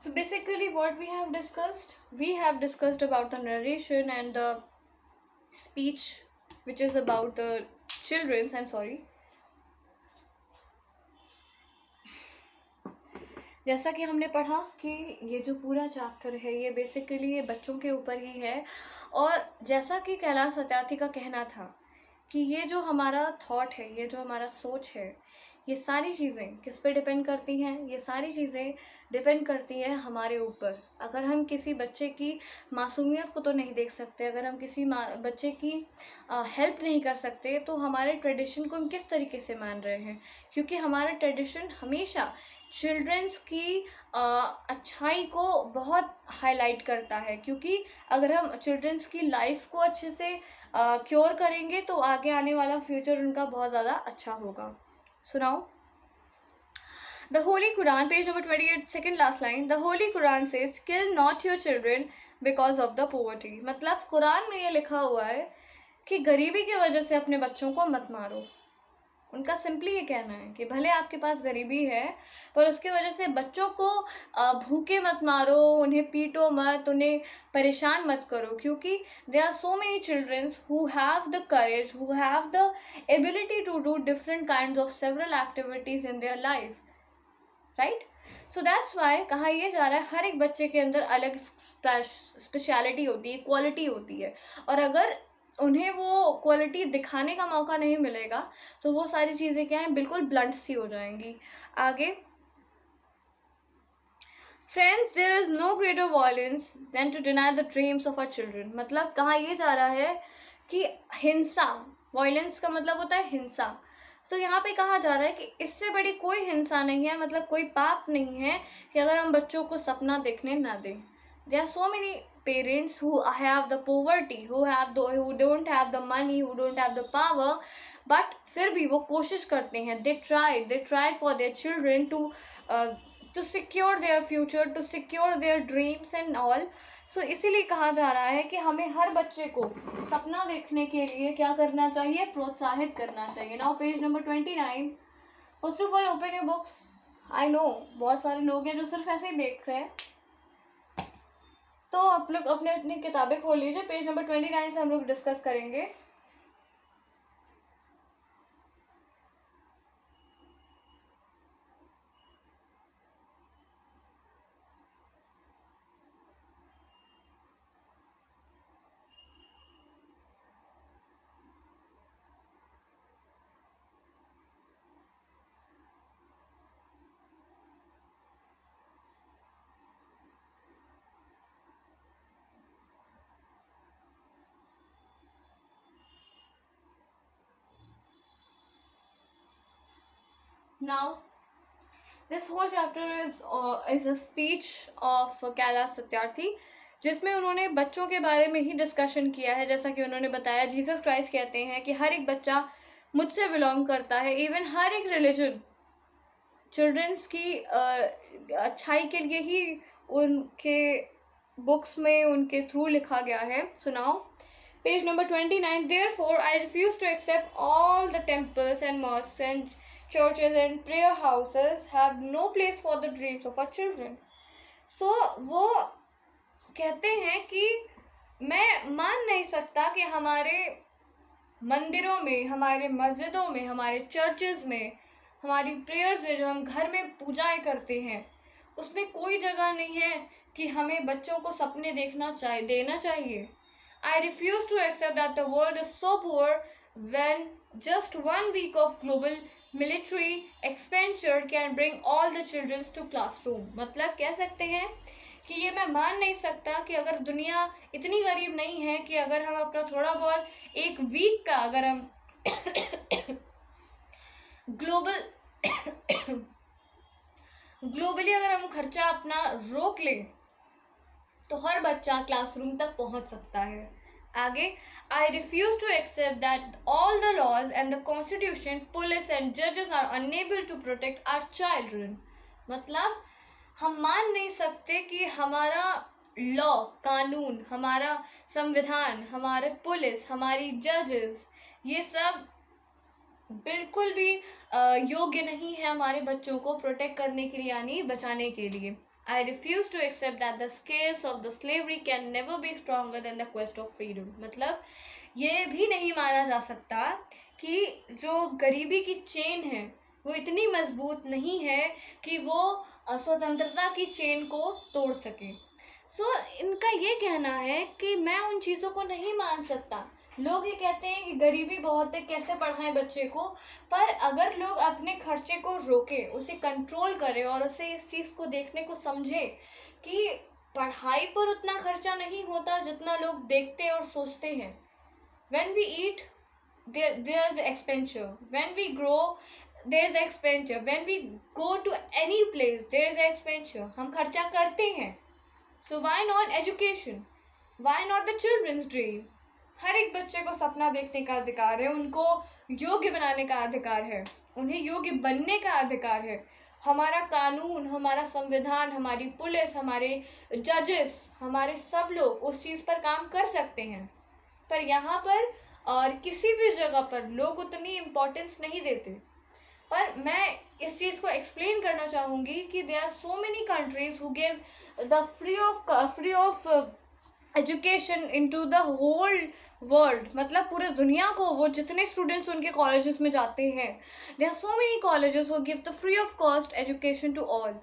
So basically what we have discussed about the narration and the speech which is about the children's and sorry, जैसा कि हमने पढ़ा कि ये जो पूरा चैप्टर है ये बेसिकली ये बच्चों के ऊपर ही है। और जैसा कि कैलाश सत्यार्थी का कहना था कि ये जो हमारा थॉट है, ये जो हमारा सोच है, ये सारी चीज़ें किस पे डिपेंड करती हैं? ये सारी चीज़ें डिपेंड करती हैं हमारे ऊपर। अगर हम किसी बच्चे की मासूमियत को तो नहीं देख सकते, अगर हम किसी बच्चे की हेल्प नहीं कर सकते, तो हमारे ट्रेडिशन को हम किस तरीके से मान रहे हैं? क्योंकि हमारा ट्रेडिशन हमेशा चिल्ड्रंस की अच्छाई को बहुत हाईलाइट करता है। क्योंकि अगर हम चिल्ड्रंस की लाइफ को अच्छे से क्योर करेंगे तो आगे आने वाला फ्यूचर उनका बहुत ज़्यादा अच्छा होगा। सुनाओ। The Holy Quran, page number 28, second last line. The Holy Quran says, kill not your children because of the poverty. मतलब कुरान में ये लिखा हुआ है कि गरीबी की वजह से अपने बच्चों को मत मारो। उनका सिंपली ये कहना है कि भले आपके पास गरीबी है पर उसकी वजह से बच्चों को भूखे मत मारो, उन्हें पीटो मत, उन्हें परेशान मत करो। क्योंकि there are so many children who have the courage, who have the ability to do different kinds of several activities in their life, right? So that's why कहा ये जा रहा है हर एक बच्चे के अंदर अलग स्पेशलिटी होती है, क्वालिटी होती है। और अगर उन्हें वो क्वालिटी दिखाने का मौका नहीं मिलेगा तो वो सारी चीज़ें क्या हैं, बिल्कुल ब्लंट सी हो जाएंगी। आगे, friends, there is no greater violence than to deny the dreams of our children. मतलब कहा यह जा रहा है कि हिंसा, वायलेंस का मतलब होता है हिंसा, तो यहाँ पे कहा जा रहा है कि इससे बड़ी कोई हिंसा नहीं है, मतलब कोई पाप नहीं है कि अगर हम बच्चों को सपना देखने ना दें। There are so many parents who have the poverty, who don't have the money, who don't have the power, but फिर भी वो कोशिश करते हैं। They tried for their children to secure their future, to secure their dreams and all. So इसीलिए कहा जा रहा है कि हमें हर बच्चे को सपना देखने के लिए क्या करना चाहिए, प्रोत्साहित करना चाहिए। Now page number 29. First of all, open your books. I know बहुत सारे लोग हैं जो सिर्फ ऐसे ही देख रहे हैं, तो आप लोग अपने अपनी किताबें खोल लीजिए। पेज नंबर 29 से हम लोग डिस्कस करेंगे। Now, this whole chapter is a speech of Kailash Satyarthi, जिसमें उन्होंने बच्चों के बारे में ही डिस्कशन किया है। जैसा कि उन्होंने बताया, जीसस क्राइस्ट कहते हैं कि हर एक बच्चा मुझसे बिलोंग करता है। इवन हर एक रिलीजन चिल्ड्रंस की अच्छाई के लिए ही उनके बुक्स में उनके थ्रू लिखा गया है। सुनाओ, page number 29. Therefore, I refuse to accept all the temples and mosques and churches and prayer houses have no place for the dreams of our children. So वो कहते हैं कि मैं मान नहीं सकता कि हमारे मंदिरों में, हमारे मस्जिदों में, हमारे चर्चेस में, हमारी प्रेयर्स में, जो हम घर में पूजाएं करते हैं, उसमें कोई जगह नहीं है कि हमें बच्चों को सपने देना चाहिए। I refuse to accept that the world is so poor when just 1 week of global military expenditure can bring all the children to classroom. मतलब कह सकते हैं कि ये मैं मान नहीं सकता कि अगर दुनिया इतनी गरीब नहीं है कि अगर हम अपना थोड़ा बहुत एक वीक का अगर हम ग्लोबली अगर हम खर्चा अपना रोक लें तो हर बच्चा क्लासरूम तक पहुंच सकता है। आगे, I refuse to accept that all the laws and the constitution, police and judges are unable to protect our children. मतलब हम मान नहीं सकते कि हमारा लॉ, कानून, हमारा संविधान, हमारे पुलिस, हमारी जजेस, ये सब बिल्कुल भी योग्य नहीं है हमारे बच्चों को प्रोटेक्ट करने के लिए, यानी बचाने के लिए। I refuse to accept that the scales of the slavery can never be stronger than the quest of freedom. मतलब ये भी नहीं माना जा सकता कि जो गरीबी की चेन है वो इतनी मजबूत नहीं है कि वो स्वतंत्रता की चेन को तोड़ सके। इनका ये कहना है कि मैं उन चीज़ों को नहीं मान सकता। लोग ये कहते हैं कि गरीबी बहुत है, कैसे पढ़ाएं बच्चे को, पर अगर लोग अपने खर्चे को रोके, उसे कंट्रोल करें और उसे इस चीज़ को देखने को समझे कि पढ़ाई पर उतना खर्चा नहीं होता जितना लोग देखते और सोचते हैं। When we eat, there is the expenditure. When we grow, there is the expenditure. When we go to any place, there is the expenditure. हम खर्चा करते हैं। So why not education? Why not the children's dream? हर एक बच्चे को सपना देखने का अधिकार है, उनको योग्य बनाने का अधिकार है, उन्हें योग्य बनने का अधिकार है। हमारा कानून, हमारा संविधान, हमारी पुलिस, हमारे जजेस, हमारे सब लोग उस चीज़ पर काम कर सकते हैं, पर यहाँ पर और किसी भी जगह पर लोग उतनी इम्पोर्टेंस नहीं देते। पर मैं इस चीज़ को एक्सप्लेन करना चाहूँगी कि there are so many countries who give the free of education into the whole world, मतलब पूरे दुनिया को, वो जितने स्टूडेंट्स उनके कॉलेजेस में जाते हैं, there are so many colleges who give the free of cost education to all.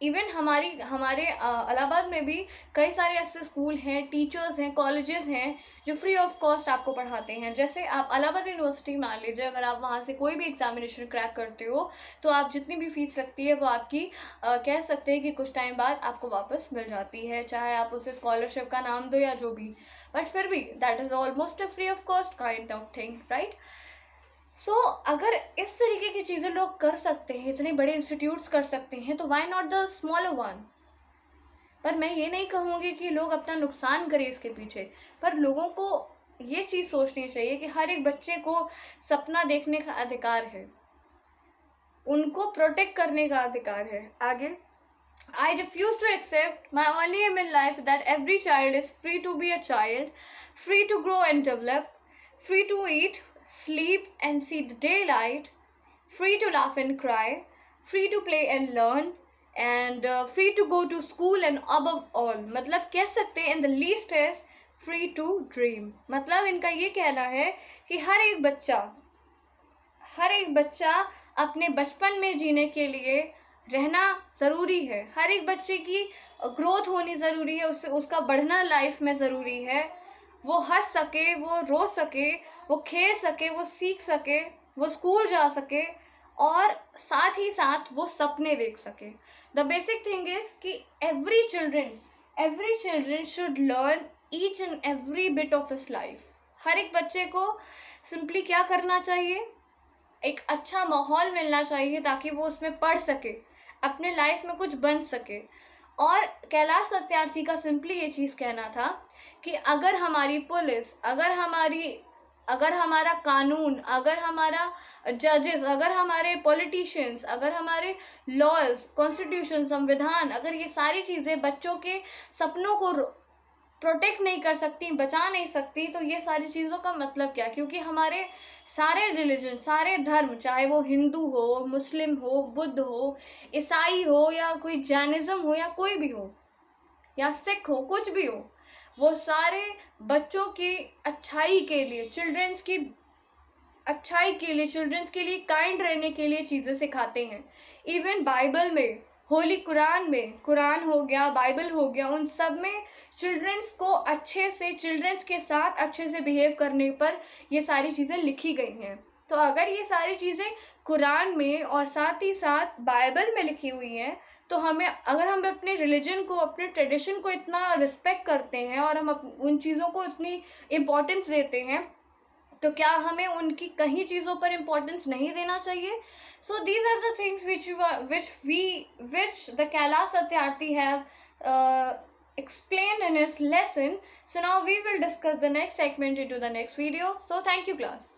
Even हमारे इलाहाबाद में भी कई सारे ऐसे स्कूल हैं, टीचर्स हैं, कॉलेजेस हैं जो फ्री ऑफ कॉस्ट आपको पढ़ाते हैं। जैसे आप इलाहाबाद यूनिवर्सिटी मान लीजिए, अगर आप वहाँ से कोई भी एग्जामिनेशन क्रैक करते हो तो आप जितनी भी फीस लगती है वो आपकी कह सकते हैं कि कुछ टाइम बाद आपको वापस मिल जाती है, चाहे आप उसे स्कॉलरशिप का नाम दो या जो भी, बट फिर भी that is almost a free of cost kind of thing, right. अगर इस तरीके की चीज़ें लोग कर सकते हैं, इतने बड़े इंस्टीट्यूट्स कर सकते हैं, तो why not the smaller one. पर मैं ये नहीं कहूँगी कि लोग अपना नुकसान करें इसके पीछे, पर लोगों को ये चीज़ सोचनी चाहिए कि हर एक बच्चे को सपना देखने का अधिकार है, उनको प्रोटेक्ट करने का अधिकार है। आगे, I refuse to accept my only aim in life that every child is free to be a child, free to grow and develop, free to eat, sleep and see the daylight, free to laugh and cry, free to play and learn, and free to go to school, and above all, मतलब कह सकते हैं in the least is free to dream। मतलब इनका ये कहना है कि हर एक बच्चा अपने बचपन में जीने के लिए रहना ज़रूरी है, हर एक बच्चे की ग्रोथ होनी ज़रूरी है, उसका बढ़ना लाइफ में ज़रूरी है, वो हंस सके, वो रो सके, वो खेल सके, वो सीख सके, वो स्कूल जा सके और साथ ही साथ वो सपने देख सके। द बेसिक थिंग इज़ कि every children should learn each and every bit of his life. हर एक बच्चे को सिंपली क्या करना चाहिए, एक अच्छा माहौल मिलना चाहिए ताकि वो उसमें पढ़ सके, अपने लाइफ में कुछ बन सके। और कैलाश सत्यार्थी का सिंपली ये चीज़ कहना था कि अगर हमारी पुलिस, अगर हमारा कानून, अगर हमारा जजेस, अगर हमारे पॉलिटिशियंस, अगर हमारे लॉज, कॉन्स्टिट्यूशन, संविधान, अगर ये सारी चीज़ें बच्चों के सपनों को प्रोटेक्ट नहीं कर सकती, बचा नहीं सकती, तो ये सारी चीज़ों का मतलब क्या। क्योंकि हमारे सारे रिलीजन, सारे धर्म, चाहे वो हिंदू हो, मुस्लिम हो, बुद्ध हो, ईसाई हो, या कोई जैनिज़्म हो, या कोई भी हो, या सिख हो, कुछ भी हो, वो सारे बच्चों की अच्छाई के लिए, चिल्ड्रंस की अच्छाई के लिए, चिल्ड्रंस के लिए काइंड रहने के लिए चीज़ें सिखाते हैं। इवन बाइबल में, होली कुरान में, कुरान हो गया, बाइबल हो गया, उन सब में चिल्ड्रंस को अच्छे से, चिल्ड्रंस के साथ अच्छे से बिहेव करने पर ये सारी चीज़ें लिखी गई हैं। तो अगर ये सारी चीज़ें कुरान में और साथ ही साथ बाइबल में लिखी हुई हैं, तो अगर हम अपने रिलीजन को, अपने ट्रेडिशन को इतना रिस्पेक्ट करते हैं और हम उन चीज़ों को इतनी इम्पोर्टेंस देते हैं, तो क्या हमें उनकी कहीं चीज़ों पर इम्पोर्टेंस नहीं देना चाहिए। So these are the things which the Kailash Satyarthi have explained in his lesson. So now we will discuss the next segment into the next video. So thank you, class.